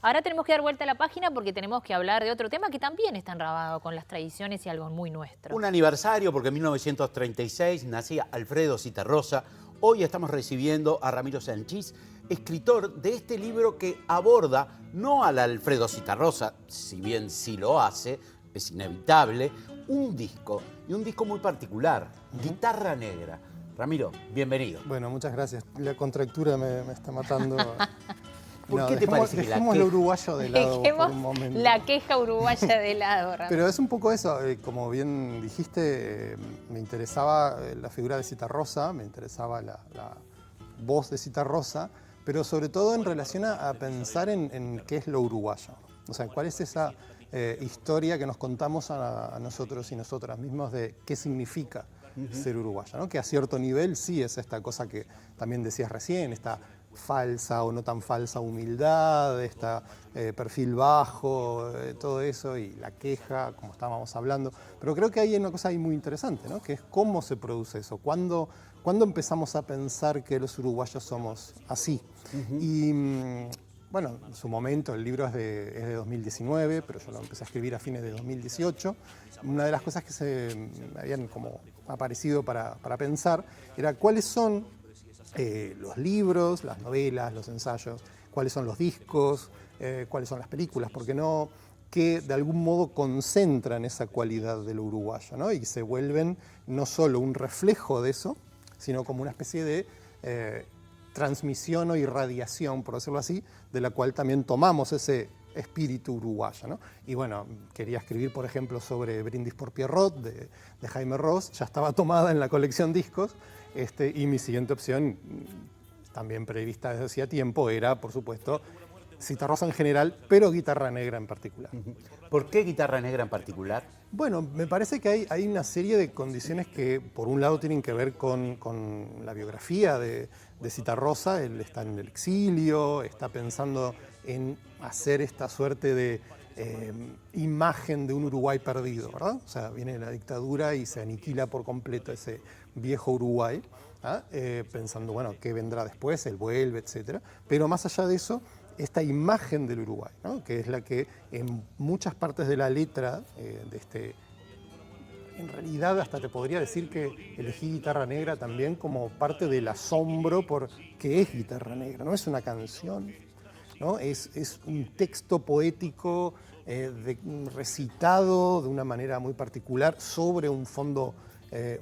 Ahora tenemos que dar vuelta a la página porque tenemos que hablar de otro tema que también está enrabado con las tradiciones y algo muy nuestro. Un aniversario porque en 1936 nacía Alfredo Zitarrosa. Hoy estamos recibiendo a Ramiro Sanchís, escritor de este libro que aborda no al Alfredo Zitarrosa, si bien sí lo hace, es inevitable, un disco, y un disco muy particular, Guitarra Negra. Ramiro, bienvenido. Bueno, muchas gracias. La contractura me está matando. ¿Por qué te parece que dejemos lo uruguayo de lado Dejemos por un momento? la queja uruguaya de lado, Ramiro. Pero es un poco eso, como bien dijiste, me interesaba la figura de Zitarrosa, me interesaba la voz de Zitarrosa, pero sobre todo en relación a pensar en qué es lo uruguayo. O sea, cuál es esa historia que nos contamos a nosotros y nosotras mismos de qué significa ser uruguayo, ¿no? Que a cierto nivel sí es esta cosa que también decías recién, esta falsa o no tan falsa humildad, esta perfil bajo, todo eso y la queja, como estábamos hablando. Pero creo que hay una cosa ahí muy interesante, ¿no? Que es cómo se produce eso, cuándo empezamos a pensar que los uruguayos somos así. Y bueno, en su momento el libro es de 2019, pero yo lo empecé a escribir a fines de 2018. Una de las cosas que se me habían como aparecido para pensar era cuáles son los libros, las novelas, los ensayos, cuáles son los discos, cuáles son las películas, porque no, que de algún modo concentran esa cualidad de lo uruguayo, ¿no? Y se vuelven no solo un reflejo de eso, sino como una especie de transmisión o irradiación, por decirlo así, de la cual también tomamos ese espíritu uruguayo, ¿no? Y bueno, quería escribir, por ejemplo, sobre Brindis por Pierrot, de Jaime Ross, ya estaba tomada en la colección discos, y mi siguiente opción, también prevista desde hacía tiempo, era, por supuesto, Zitarrosa en general, pero Guitarra Negra en particular. ¿Por qué Guitarra Negra en particular? Bueno, me parece que hay una serie de condiciones que, por un lado, tienen que ver con la biografía de Zitarrosa. Él está en el exilio, está pensando en hacer esta suerte de imagen de un Uruguay perdido, ¿verdad? O sea, viene la dictadura y se aniquila por completo ese viejo Uruguay, ¿ah? Pensando, bueno, ¿qué vendrá después? Él vuelve, etc. Pero más allá de eso, esta imagen del Uruguay, ¿no? Que es la que en muchas partes de la letra en realidad hasta te podría decir que elegí Guitarra Negra también como parte del asombro por qué es Guitarra Negra, no es una canción, ¿no? Es un texto poético recitado de una manera muy particular sobre un fondo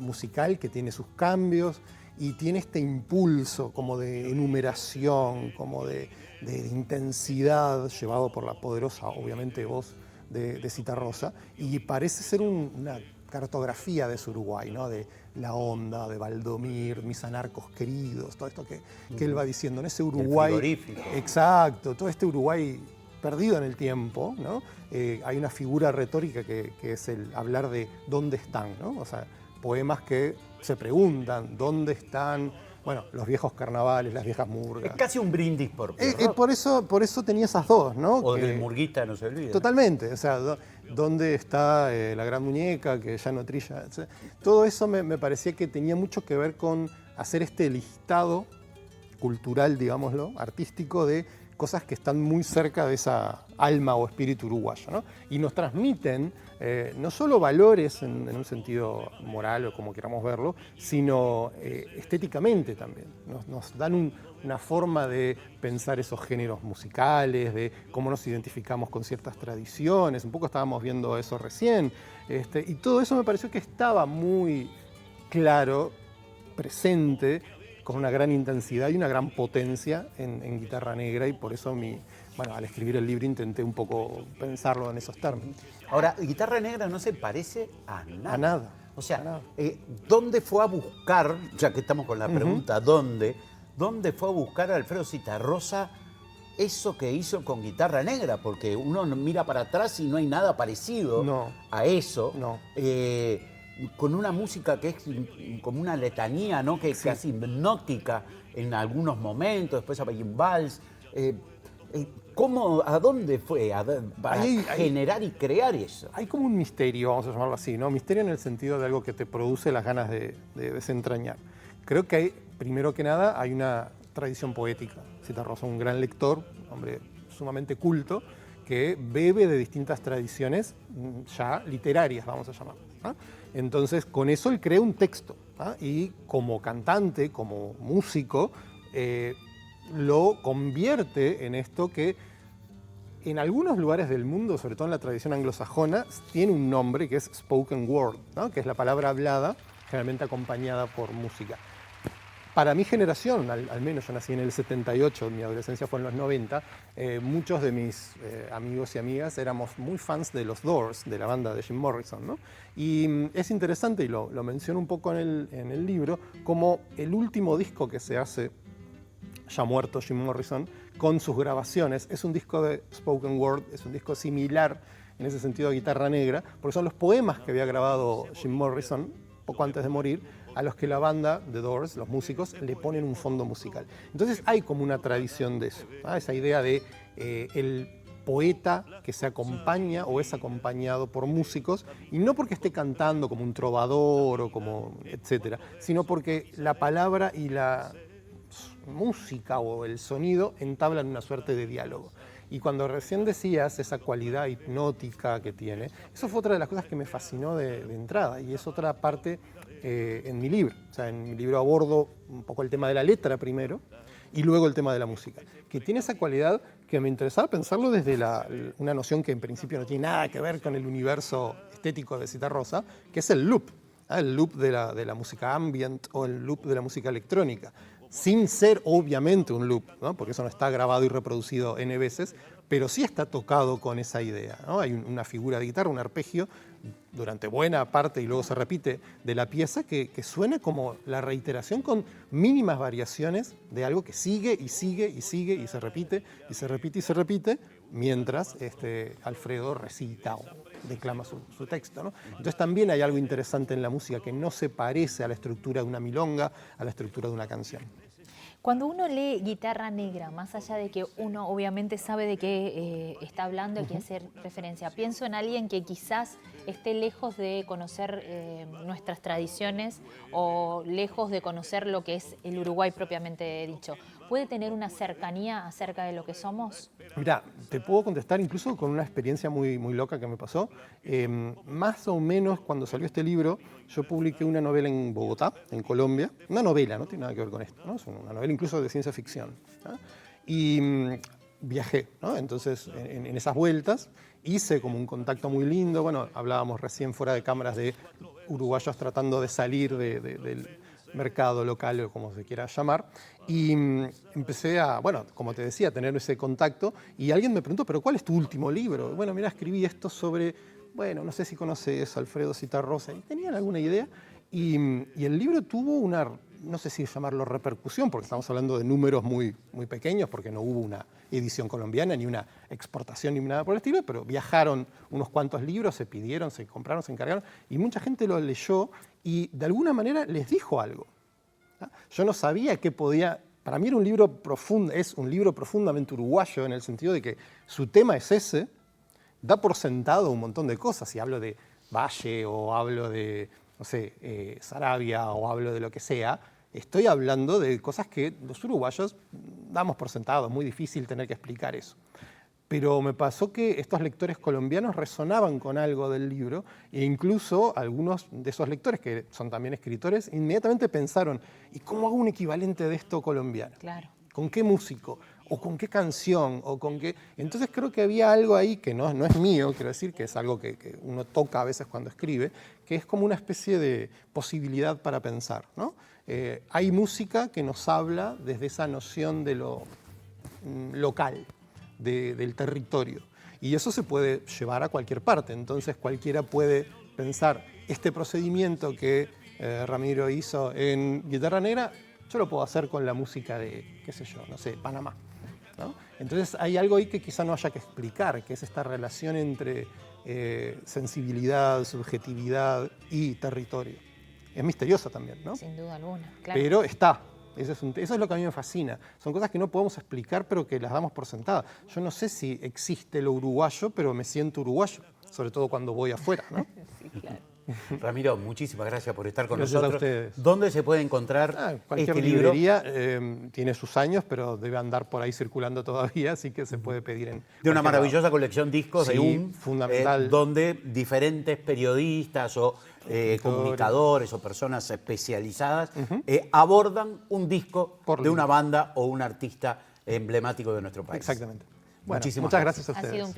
musical que tiene sus cambios y tiene este impulso como de enumeración, como de intensidad llevado por la poderosa, obviamente, voz de Zitarrosa, y parece ser una cartografía de su Uruguay, ¿no? De La Onda, de Valdomir, Mis anarcos queridos, todo esto que él va diciendo, en ese Uruguay. El frigorífico. Exacto, todo este Uruguay perdido en el tiempo, ¿no? Hay una figura retórica que es el hablar de dónde están, ¿no? O sea, poemas que se preguntan dónde están, bueno, los viejos carnavales, las viejas murgas. Es casi un brindis por Pierrot. Por eso tenía esas dos, ¿no? O del murguista, no se olvide. Totalmente, o sea, dónde está la gran muñeca que ya no trilla, etc. Todo eso me parecía que tenía mucho que ver con hacer este listado cultural, digámoslo, artístico, de cosas que están muy cerca de esa alma o espíritu uruguayo, ¿no? Y nos transmiten no solo valores en un sentido moral o como queramos verlo, sino estéticamente también. Nos dan una forma de pensar esos géneros musicales, de cómo nos identificamos con ciertas tradiciones. Un poco estábamos viendo eso recién. Y todo eso me pareció que estaba muy claro, presente, con una gran intensidad y una gran potencia en Guitarra Negra, y por eso al escribir el libro intenté un poco pensarlo en esos términos. Ahora, Guitarra Negra no se parece a nada. A nada. O sea, a nada. ¿Dónde fue a buscar, ya que estamos con la pregunta, ¿dónde fue a buscar a Alfredo Zitarrosa eso que hizo con Guitarra Negra? Porque uno mira para atrás y no hay nada parecido a eso. No. Con una música que es como una letanía, ¿no? Que es casi hipnótica en algunos momentos, después hay un vals. ¿A dónde fue para generar y crear eso? Hay como un misterio, vamos a llamarlo así, ¿no? Misterio en el sentido de algo que te produce las ganas de desentrañar. Creo que primero que nada, hay una tradición poética. Zitarrosa, un gran lector, un hombre sumamente culto, que bebe de distintas tradiciones ya literarias, vamos a llamar. Entonces, con eso él crea un texto, y como cantante, como músico, lo convierte en esto que en algunos lugares del mundo, sobre todo en la tradición anglosajona, tiene un nombre que es spoken word, ¿no? Que es la palabra hablada, generalmente acompañada por música. Para mi generación, al menos yo nací en el 78, mi adolescencia fue en los 90, muchos de mis amigos y amigas éramos muy fans de los Doors, de la banda de Jim Morrison, ¿no? Y es interesante, y lo menciono un poco en el libro, como el último disco que se hace, ya muerto Jim Morrison, con sus grabaciones, es un disco de spoken word, es un disco similar en ese sentido a Guitarra Negra, porque son los poemas que había grabado Jim Morrison poco antes de morir, a los que la banda The Doors, los músicos, le ponen un fondo musical. Entonces hay como una tradición de eso, ¿no? Esa idea de el poeta que se acompaña o es acompañado por músicos, y no porque esté cantando como un trovador o como etcétera, sino porque la palabra y la música o el sonido entablan una suerte de diálogo. Y cuando recién decías esa cualidad hipnótica que tiene, eso fue otra de las cosas que me fascinó de entrada, y es otra parte en mi libro. O sea, en mi libro abordo un poco el tema de la letra primero y luego el tema de la música, que tiene esa cualidad que me interesaba pensarlo desde una noción que en principio no tiene nada que ver con el universo estético de Citarrosa, que es el loop de la música ambient o el loop de la música electrónica, sin ser obviamente un loop, ¿no? Porque eso no está grabado y reproducido N veces, pero sí está tocado con esa idea, ¿no? Hay una figura de guitarra, un arpegio, durante buena parte y luego se repite de la pieza, que suena como la reiteración con mínimas variaciones de algo que sigue y sigue y sigue y se repite y se repite y se repite, mientras Alfredo recita o declama su texto, ¿no? Entonces también hay algo interesante en la música que no se parece a la estructura de una milonga, a la estructura de una canción. Cuando uno lee Guitarra Negra, más allá de que uno obviamente sabe de qué está hablando, a qué hacer referencia, pienso en alguien que quizás esté lejos de conocer nuestras tradiciones o lejos de conocer lo que es el Uruguay propiamente dicho. ¿Puede tener una cercanía acerca de lo que somos? Mira, te puedo contestar incluso con una experiencia muy, muy loca que me pasó. Más o menos cuando salió este libro, yo publiqué una novela en Bogotá, en Colombia. Una novela, no tiene nada que ver con esto, ¿no? Es una novela incluso de ciencia ficción, ¿no? Y viajé, ¿no? Entonces, en esas vueltas hice como un contacto muy lindo. Bueno, hablábamos recién fuera de cámaras de uruguayos tratando de salir del mercado local o como se quiera llamar, y empecé a, bueno, como te decía, a tener ese contacto, y alguien me preguntó, ¿pero cuál es tu último libro? Bueno, mira, escribí esto sobre, bueno, no sé si conoces a Alfredo Citarrosa, y tenían alguna idea, y el libro tuvo una, no sé si llamarlo repercusión, porque estamos hablando de números muy, muy pequeños, porque no hubo una edición colombiana, ni una exportación, ni nada por el estilo, pero viajaron unos cuantos libros, se pidieron, se compraron, se encargaron, y mucha gente lo leyó, y de alguna manera les dijo algo. Yo no sabía qué podía. Para mí era un libro profundo, es un libro profundamente uruguayo en el sentido de que su tema es ese, da por sentado un montón de cosas. Si hablo de Valle o hablo de, no sé, Saravia o hablo de lo que sea, estoy hablando de cosas que los uruguayos damos por sentado. Es muy difícil tener que explicar eso. Pero me pasó que estos lectores colombianos resonaban con algo del libro, e incluso algunos de esos lectores, que son también escritores, inmediatamente pensaron, ¿y cómo hago un equivalente de esto colombiano? Claro. ¿Con qué músico? ¿O con qué canción? ¿O con qué? Entonces creo que había algo ahí que no es mío, quiero decir, que es algo que uno toca a veces cuando escribe, que es como una especie de posibilidad para pensar, ¿no? Hay música que nos habla desde esa noción de lo local, del territorio. Y eso se puede llevar a cualquier parte. Entonces cualquiera puede pensar, este procedimiento que Ramiro hizo en Guitarra Negra, yo lo puedo hacer con la música de, qué sé yo, no sé, Panamá, ¿no? Entonces hay algo ahí que quizá no haya que explicar, que es esta relación entre sensibilidad, subjetividad y territorio. Es misteriosa también, ¿no? Sin duda alguna, claro. Pero está. Eso es lo que a mí me fascina. Son cosas que no podemos explicar, pero que las damos por sentadas. Yo no sé si existe lo uruguayo, pero me siento uruguayo, sobre todo cuando voy afuera, ¿no? Sí, claro. Ramiro, muchísimas gracias por estar con Gracias a nosotros. ustedes. ¿Dónde se puede encontrar Cualquier este libro? librería tiene sus años, pero debe andar por ahí circulando todavía, así que se puede pedir en De una cualquier maravillosa lado. colección discos de Sí, fundamental. donde diferentes periodistas o comunicadores o personas especializadas abordan un disco Por de libro. una banda o un artista emblemático de nuestro país. Exactamente. Bueno, Muchísimas muchas gracias a Ha sido ustedes. un